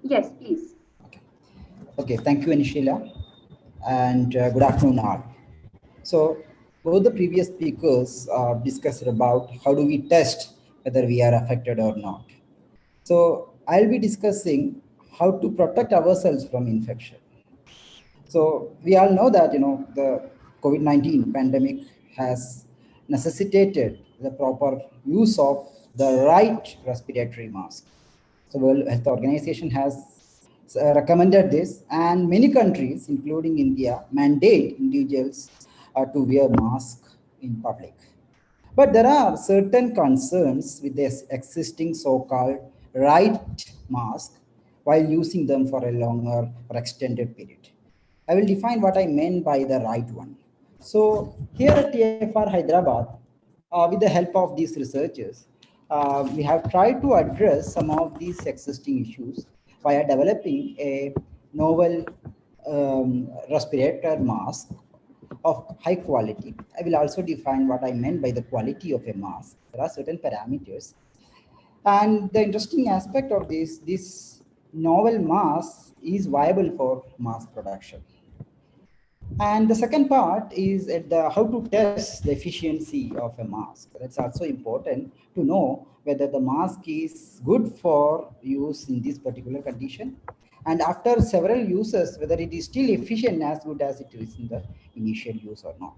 Yes, please. Okay, thank you, Anshila. And good afternoon, all. So, both the previous speakers discussed about how do we test whether we are affected or not. So, I'll be discussing how to protect ourselves from infection. So we all know that, the COVID-19 pandemic has necessitated the proper use of the right respiratory mask. So World Health Organization has recommended this, and many countries, including India, mandate individuals to wear masks in public. But there are certain concerns with this existing so-called right mask while using them for a longer or extended period. I will define what I mean by the right one. So here at TIFR Hyderabad, with the help of these researchers, we have tried to address some of these existing issues by developing a novel respirator mask of high quality. I will also define what I meant by the quality of a mask. There are certain parameters. And the interesting aspect of this novel mask is viable for mass production. And the second part is at the how to test the efficiency of a mask. That's also important to know whether the mask is good for use in this particular condition. And after several uses, whether it is still efficient as good as it is in the initial use or not.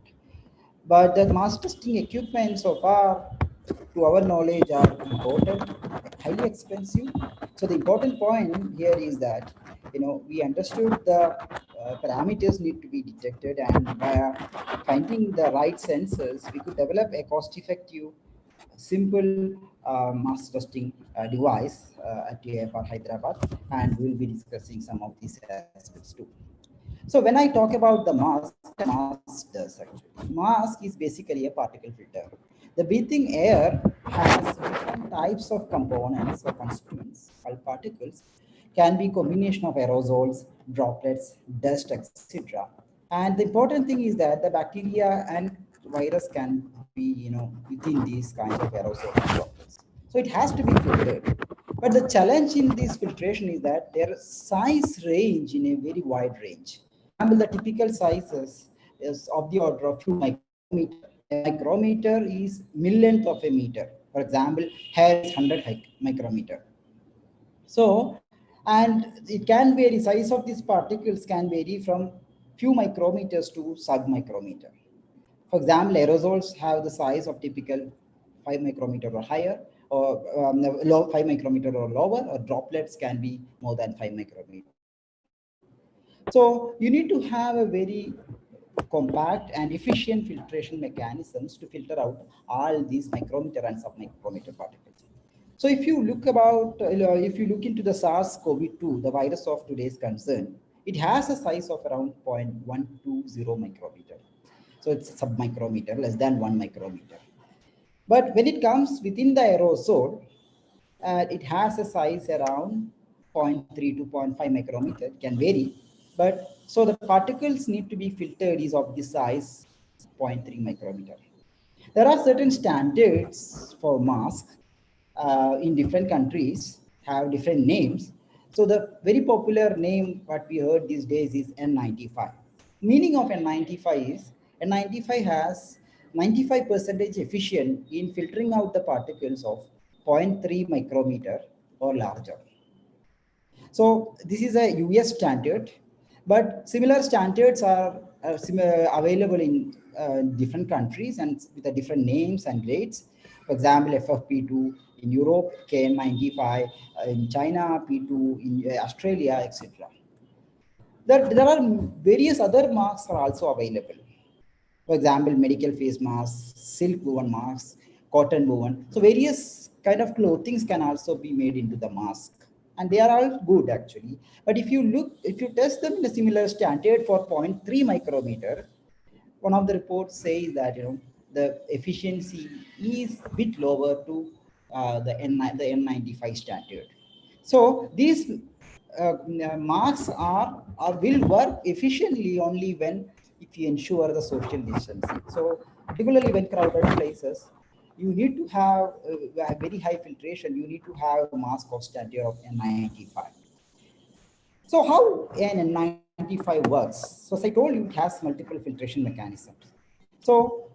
But the mass testing equipment so far, to our knowledge, are imported, highly expensive. So the important point here is that we understood the parameters need to be detected, and by finding the right sensors, we could develop a cost-effective, simple mass testing device at TIFR Hyderabad, and we'll be discussing some of these aspects too. So when I talk about the mask, mask does actually. Mask is basically a particle filter. The breathing air has different types of components or constituents called particles. Can be combination of aerosols, droplets, dust, etc. And the important thing is that the bacteria and virus can be, within these kinds of aerosol droplets. So it has to be filtered. But the challenge in this filtration is that their size range in a very wide range. For example, the typical sizes is of the order of few micrometer. A micrometer is millionth of a meter. For example, hair is 100 micrometer. So, and it can vary, size of these particles can vary from few micrometers to sub-micrometer. For example, aerosols have the size of typical 5 micrometer or higher, or 5 micrometer or lower, or droplets can be more than 5 micrometer. So you need to have a very compact and efficient filtration mechanisms to filter out all these micrometer and submicrometer particles. So if you look into the SARS-CoV-2, the virus of today's concern, it has a size of around 0.120 micrometer. So it's submicrometer, less than 1 micrometer. But when it comes within the aerosol, it has a size around 0.3 to 0.5 micrometer. It can vary. But so the particles need to be filtered is of the size 0.3 micrometer. There are certain standards for masks in different countries, have different names. So the very popular name what we heard these days is N95. Meaning of N95 is N95 has 95% efficient in filtering out the particles of 0.3 micrometer or larger. So this is a US standard, but similar standards are available in different countries and with the different names and grades. For example, FFP2 in Europe, KN95 in China, P2 in Australia, etc. There are various other masks are also available. For example, medical face masks, silk woven masks, cotton woven. So various kind of clothings can also be made into the mask. And they are all good actually. But if you test them in a similar standard for 0.3 micrometer, one of the reports says that the efficiency is a bit lower to the N95 standard. So these masks will work efficiently only when if you ensure the social distancing. So particularly when crowded places, you need to have a very high filtration. You need to have a mask of standard of N95. So how an N95 works? So as I told you, it has multiple filtration mechanisms. So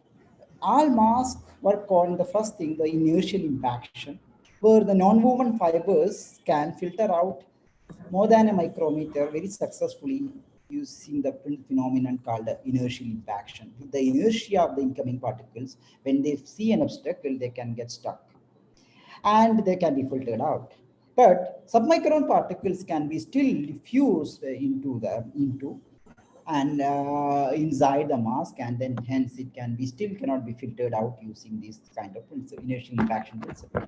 all masks work on the first thing, the inertial impaction, where the non-woven fibers can filter out more than a micrometer very successfully using the phenomenon called the inertial impaction. With the inertia of the incoming particles, when they see an obstacle, they can get stuck and they can be filtered out. But submicron particles can be still diffused into and inside the mask, and then hence it can be still cannot be filtered out using this kind of inertial impaction principle.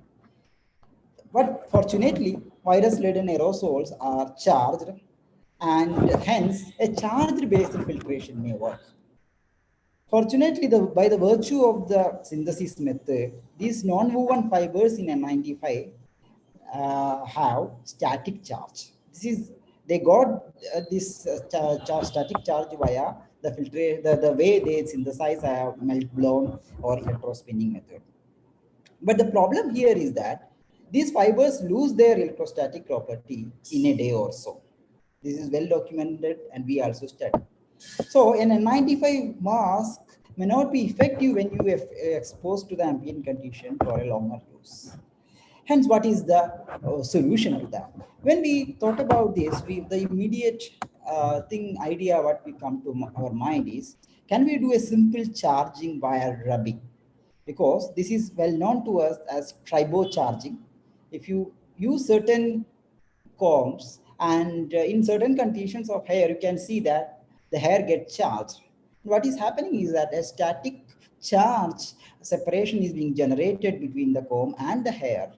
But fortunately, virus-laden aerosols are charged, and hence a charged-based filtration may work. Fortunately, by the virtue of the synthesis method, these non-woven fibers in N95 have static charge. They got this static charge via the filter, the way they synthesize melt blown or electrospinning method. But the problem here is that these fibers lose their electrostatic property in a day or so. This is well documented and we also study. So an N95 mask may not be effective when you are exposed to the ambient condition for a longer use. Hence, what is the solution to that? When we thought about this, the immediate idea what we come to our mind is, can we do a simple charging via rubbing? Because this is well known to us as tribo charging. If you use certain combs and in certain conditions of hair, you can see that the hair gets charged. What is happening is that a static charge separation is being generated between the comb and the hair.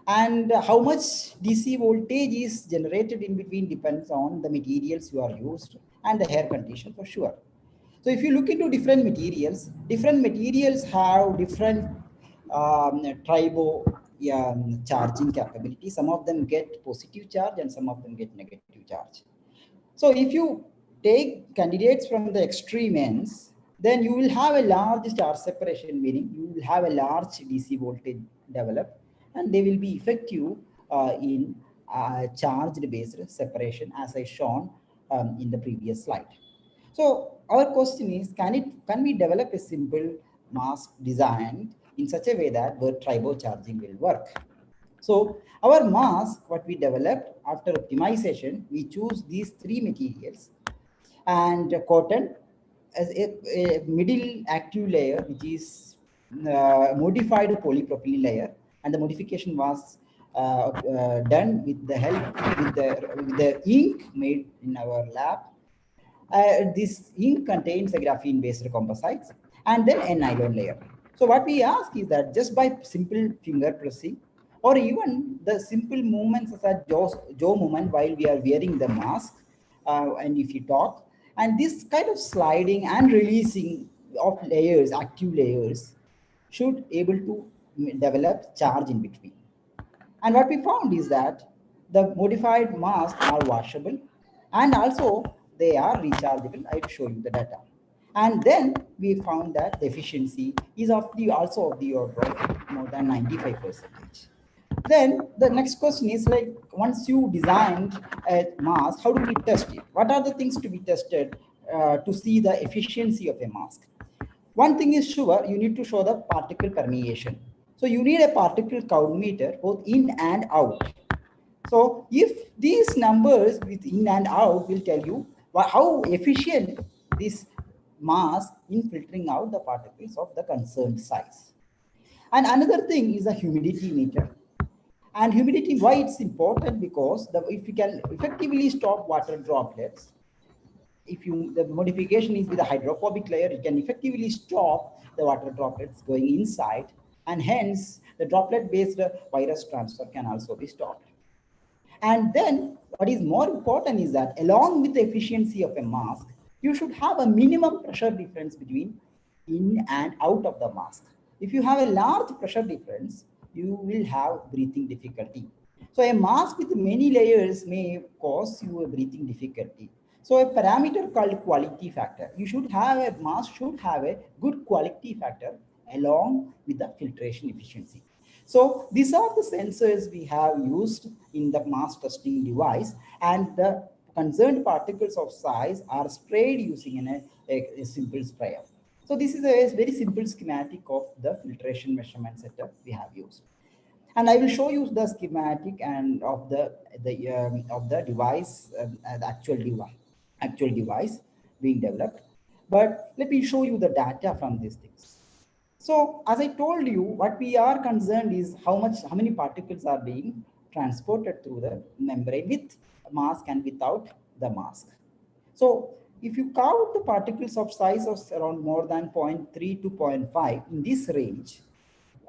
And how much DC voltage is generated in between depends on the materials you are used and the hair condition for sure. So if you look into different materials have different tribo charging capability. Some of them get positive charge and some of them get negative charge. So if you take candidates from the extreme ends, then you will have a large charge separation, meaning you will have a large DC voltage develop, and they will be effective in charged based separation, as I shown in the previous slide. So our question is, can we develop a simple mask designed in such a way that where tribo charging will work? So our mask, what we developed after optimization, we choose these three materials, and cotton as a middle active layer, which is modified polypropylene layer, and the modification was done with the help with the ink made in our lab. This ink contains a graphene-based composites and then a nylon layer. So what we ask is that just by simple finger pressing or even the simple movements as a jaw movement while we are wearing the mask and if you talk, and this kind of sliding and releasing of layers, active layers, should able to develop charge in between. And what we found is that the modified masks are washable and also they are rechargeable. I'll show you the data. And then we found that the efficiency is also of the order of more than 95%. Then the next question is, like, once you designed a mask, how do we test it? What are the things to be tested to see the efficiency of a mask? One thing is sure, you need to show the particle permeation. So you need a particle count meter both in and out. So if these numbers with in and out will tell you how efficient this mask in filtering out the particles of the concerned size. And another thing is a humidity meter. And humidity, why it's important? Because if you can effectively stop water droplets, the modification is with a hydrophobic layer, you can effectively stop the water droplets going inside, and hence the droplet-based virus transfer can also be stopped. And then what is more important is that along with the efficiency of a mask, you should have a minimum pressure difference between in and out of the mask. If you have a large pressure difference, you will have breathing difficulty. So a mask with many layers may cause you a breathing difficulty. So a parameter called quality factor. A mask should have a good quality factor along with the filtration efficiency. So these are the sensors we have used in the mask testing device, and the concerned particles of size are sprayed using a simple sprayer. So this is a very simple schematic of the filtration measurement setup we have used. And I will show you the schematic and of the device, the actual device being developed. But let me show you the data from these things. So as I told you, what we are concerned is how many particles are being transported through the membrane with mask and without the mask. So if you count the particles of size of around more than 0.3 to 0.5 in this range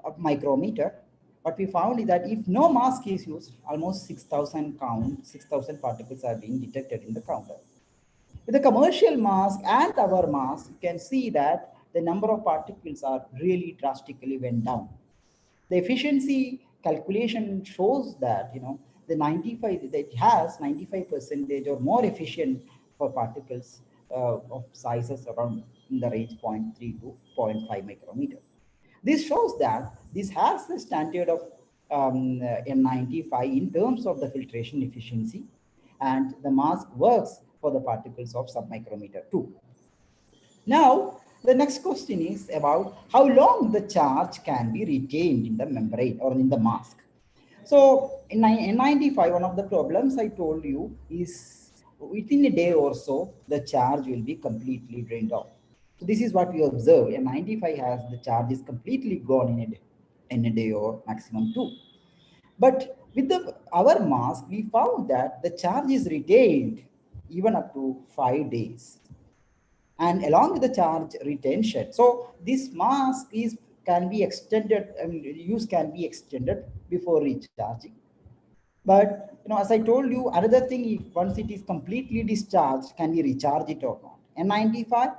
of micrometer, what we found is that if no mask is used, almost 6,000 particles are being detected in the counter. With the commercial mask and our mask, you can see that the number of particles are really drastically went down. The efficiency calculation shows that, the 95% or more efficient for particles of sizes around in the range 0.3 to 0.5 micrometer. This shows that this has the standard of N95 in terms of the filtration efficiency, and the mask works for the particles of submicrometer too. Now, the next question is about how long the charge can be retained in the membrane or in the mask. So in N95, one of the problems I told you is within a day or so, the charge will be completely drained off. So this is what we observe. N95 has the charge is completely gone in a day or maximum 2. But with our mask, we found that the charge is retained even up to 5 days. And along with the charge retention, so this mask can be extended, use can be extended before recharging. But as I told you, another thing, if once it is completely discharged, can we recharge it or not? N95,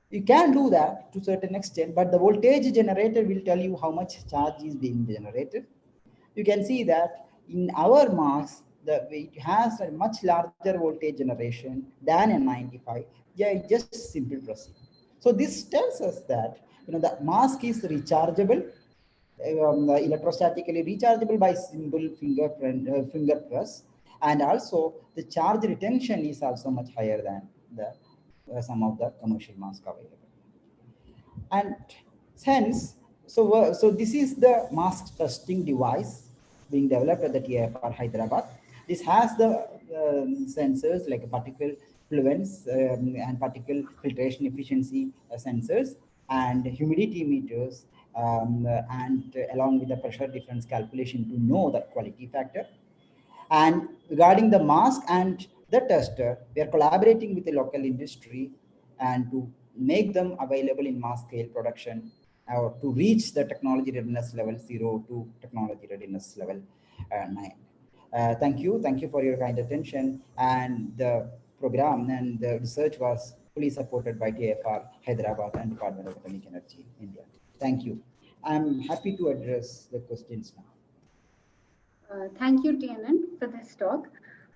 you can do that to a certain extent, but the voltage generator will tell you how much charge is being generated. You can see that in our mask, it has a much larger voltage generation than N95. Yeah, just simple proceed. So this tells us that the mask is rechargeable, electrostatically rechargeable by single finger press, and also the charge retention is also much higher than the some of the commercial masks available. And hence, so this is the mask testing device being developed at the TIFR Hyderabad. This has the sensors like particle fluence and particle filtration efficiency sensors and humidity meters, and along with the pressure difference calculation to know the quality factor. And regarding the mask and the tester, we are collaborating with the local industry and to make them available in mass scale production or to reach the technology readiness level 0 to technology readiness level 9. Thank you for your kind attention, and the program and the research was fully supported by TIFR Hyderabad and Department of Atomic Energy, India. Thank you. I'm happy to address the questions now. Thank you, TNN, for this talk.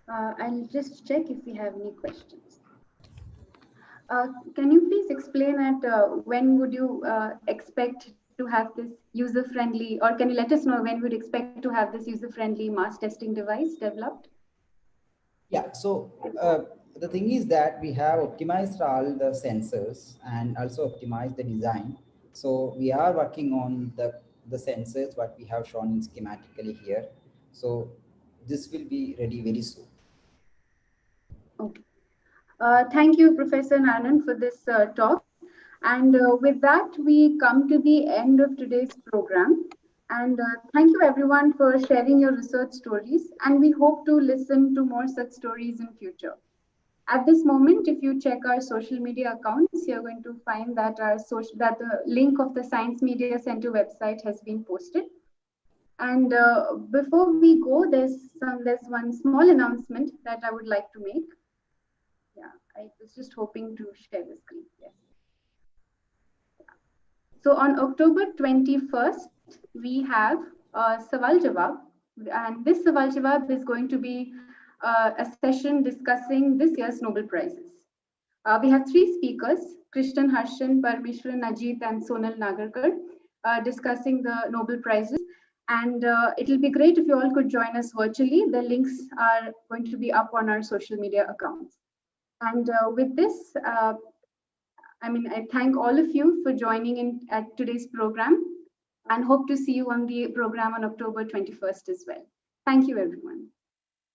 I'll just check if we have any questions. Can you please explain when would you expect to have this user-friendly, or can you let us know when would expect to have this user-friendly mass testing device developed? Yeah, so the thing is that we have optimized all the sensors and also optimized the design. So we are working on the sensors what we have shown schematically here. So this will be ready very soon. Okay. Thank you, Professor Nanan, for this talk. And with that, we come to the end of today's program. And thank you, everyone, for sharing your research stories. And we hope to listen to more such stories in future. At this moment, if you check our social media accounts, you're going to find that the link of the Science Media Center website has been posted. And before we go, there's one small announcement that I would like to make. Yeah, I was just hoping to share the screen. Yes. So on October 21st, we have Sawal Jawab, and this Sawal Jawab is going to be a session discussing this year's Nobel Prizes. We have 3 speakers, Krishnan Harshan, Parmeshwaran Ajit, and Sonal Nagarkar, discussing the Nobel Prizes. And it will be great if you all could join us virtually. The links are going to be up on our social media accounts. And with this, I thank all of you for joining in at today's program and hope to see you on the program on October 21st as well. Thank you, everyone.